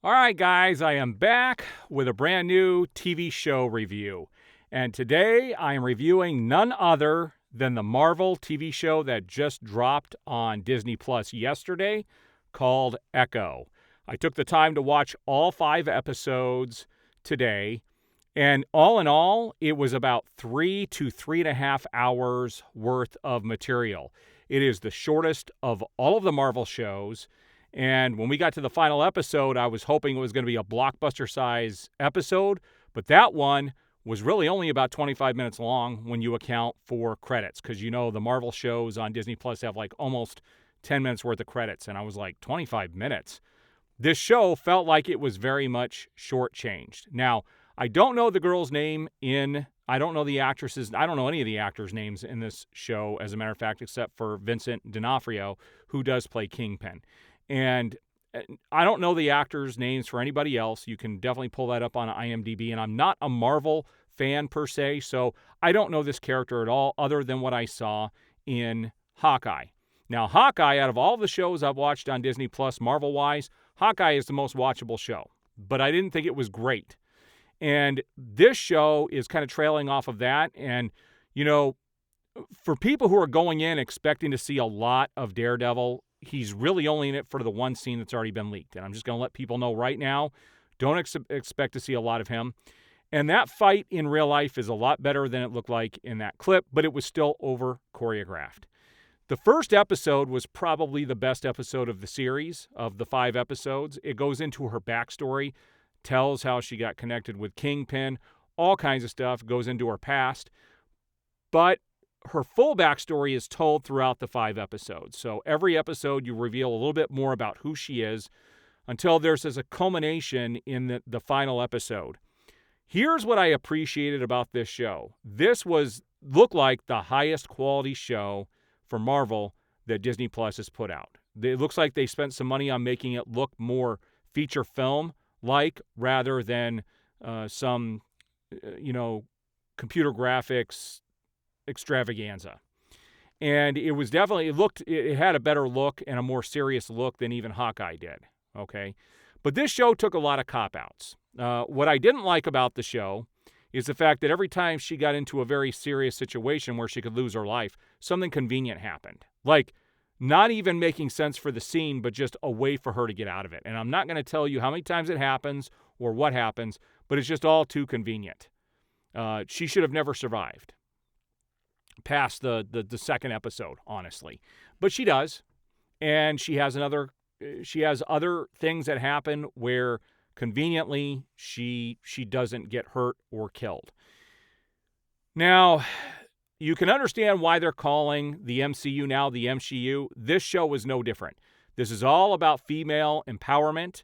All right, guys, I am back with a brand new TV show review. And today I am reviewing none other than the Marvel TV show that just dropped on Disney Plus yesterday called Echo. I took the time to watch all 5 episodes today. And all in all, it was about 3 to 3.5 hours worth of material. It is the shortest of all of the Marvel shows. And when we got to the final episode, I was hoping it was going to be a blockbuster size episode, but that one was really only about 25 minutes long when you account for credits, because the Marvel shows on Disney Plus have like almost 10 minutes worth of credits, and I was like, 25 minutes? This show felt like it was very much shortchanged. Now, I don't know the girl's name I don't know the actresses, I don't know any of the actors' names in this show, as a matter of fact, except for Vincent D'Onofrio, who does play Kingpin. And I don't know the actors' names for anybody else. You can definitely pull that up on IMDb. And I'm not a Marvel fan per se, so I don't know this character at all other than what I saw in Hawkeye. Now, Hawkeye, out of all the shows I've watched on Disney Plus, Marvel-wise, Hawkeye is the most watchable show. But I didn't think it was great. And this show is kind of trailing off of that. And, for people who are going in expecting to see a lot of Daredevil, he's really only in it for the one scene that's already been leaked. And I'm just going to let people know right now, don't expect to see a lot of him. And that fight in real life is a lot better than it looked like in that clip, but it was still over choreographed. The first episode was probably the best episode of the series, of the 5 episodes. It goes into her backstory, tells how she got connected with Kingpin, all kinds of stuff, goes into her past. But her full backstory is told throughout the 5 episodes. So every episode you reveal a little bit more about who she is until there's a culmination in the final episode. Here's what I appreciated about this show. This looked like the highest quality show for Marvel that Disney Plus has put out. It looks like they spent some money on making it look more feature film-like rather than some computer graphics extravaganza. And it was definitely, it had a better look and a more serious look than even Hawkeye did. Okay. But this show took a lot of cop-outs. What I didn't like about the show is the fact that every time she got into a very serious situation where she could lose her life, something convenient happened. Like, not even making sense for the scene, but just a way for her to get out of it. And I'm not going to tell you how many times it happens or what happens, but it's just all too convenient. She should have never survived past the second episode, honestly. But she does. And she has other things that happen where conveniently she doesn't get hurt or killed. Now, you can understand why they're calling the MCU now the MCU. This show is no different. This is all about female empowerment.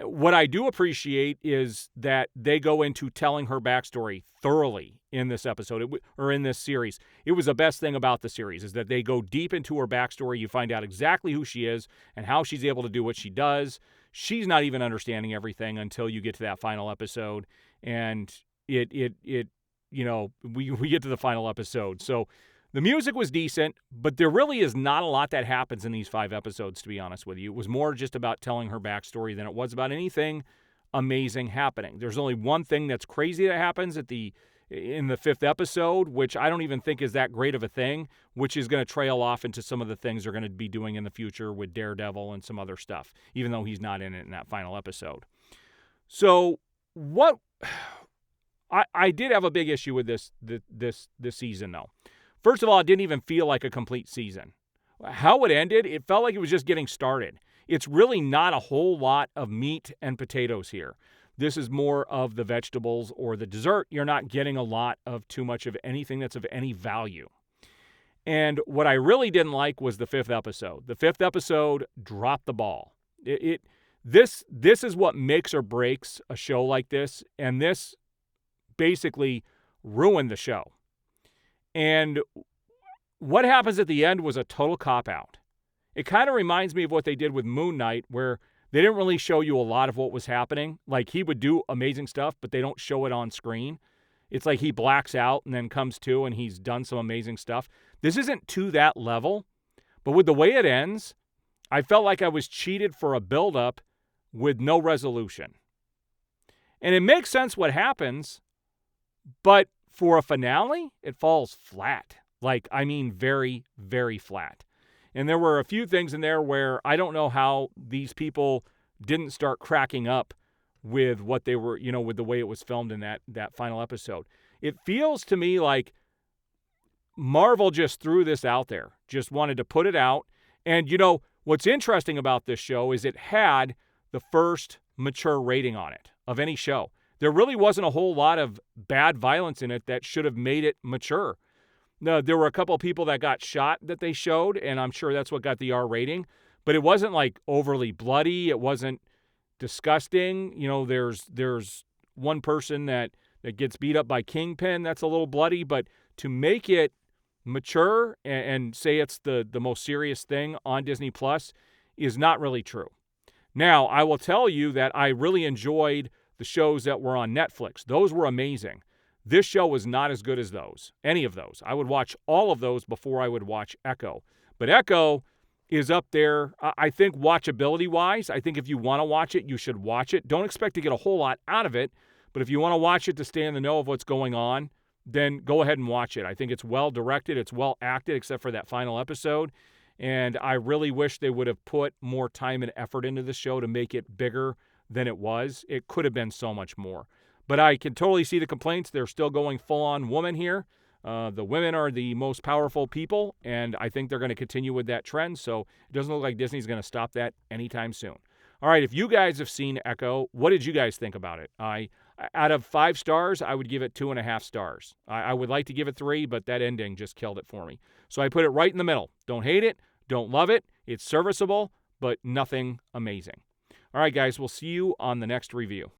What I do appreciate is that they go into telling her backstory thoroughly in this episode, or in this series. It was the best thing about the series, is that they go deep into her backstory. You find out exactly who she is and how she's able to do what she does. She's not even understanding everything until you get to that final episode, and we get to the final episode. So the music was decent, but there really is not a lot that happens in these 5 episodes, to be honest with you. It was more just about telling her backstory than it was about anything amazing happening. There's only one thing that's crazy that happens in the 5th episode, which I don't even think is that great of a thing, which is going to trail off into some of the things they're going to be doing in the future with Daredevil and some other stuff, even though he's not in it in that final episode. So what I did have a big issue with this season, though. First of all, it didn't even feel like a complete season. How it ended, it felt like it was just getting started. It's really not a whole lot of meat and potatoes here. This is more of the vegetables or the dessert. You're not getting a lot of too much of anything that's of any value. And what I really didn't like was the 5th episode. The 5th episode dropped the ball. This is what makes or breaks a show like this, and this basically ruined the show. And what happens at the end was a total cop-out. It kind of reminds me of what they did with Moon Knight, where they didn't really show you a lot of what was happening. Like, he would do amazing stuff, but they don't show it on screen. It's like he blacks out and then comes to and he's done some amazing stuff. This isn't to that level, but with the way it ends, I felt like I was cheated for a build-up with no resolution. And it makes sense what happens, but for a finale, it falls flat. Like, I mean, very, very flat. And there were a few things in there where I don't know how these people didn't start cracking up with what they were, with the way it was filmed in that final episode. It feels to me like Marvel just threw this out there, just wanted to put it out. And, what's interesting about this show is it had the first mature rating on it of any show. There really wasn't a whole lot of bad violence in it that should have made it mature. No, there were a couple of people that got shot that they showed, and I'm sure that's what got the R rating. But it wasn't like overly bloody. It wasn't disgusting. There's one person that gets beat up by Kingpin. That's a little bloody. But to make it mature and say it's the most serious thing on Disney Plus is not really true. Now, I will tell you that I really enjoyed the shows that were on Netflix. Those were amazing. This show was not as good as those, any of those. I would watch all of those before I would watch Echo. But Echo is up there, I think, watchability-wise. I think if you want to watch it, you should watch it. Don't expect to get a whole lot out of it, but if you want to watch it to stay in the know of what's going on, then go ahead and watch it. I think it's well-directed, it's well-acted, except for that final episode. And I really wish they would have put more time and effort into the show to make it bigger than it was. It could have been so much more. But I can totally see the complaints. They're still going full-on woman here. The women are the most powerful people, and I think they're going to continue with that trend. So it doesn't look like Disney's going to stop that anytime soon. All right, if you guys have seen Echo, what did you guys think about it? Out of 5 stars, I would give it 2.5 stars. I would like to give it 3, but that ending just killed it for me. So I put it right in the middle. Don't hate it. Don't love it. It's serviceable, but nothing amazing. All right, guys, we'll see you on the next review.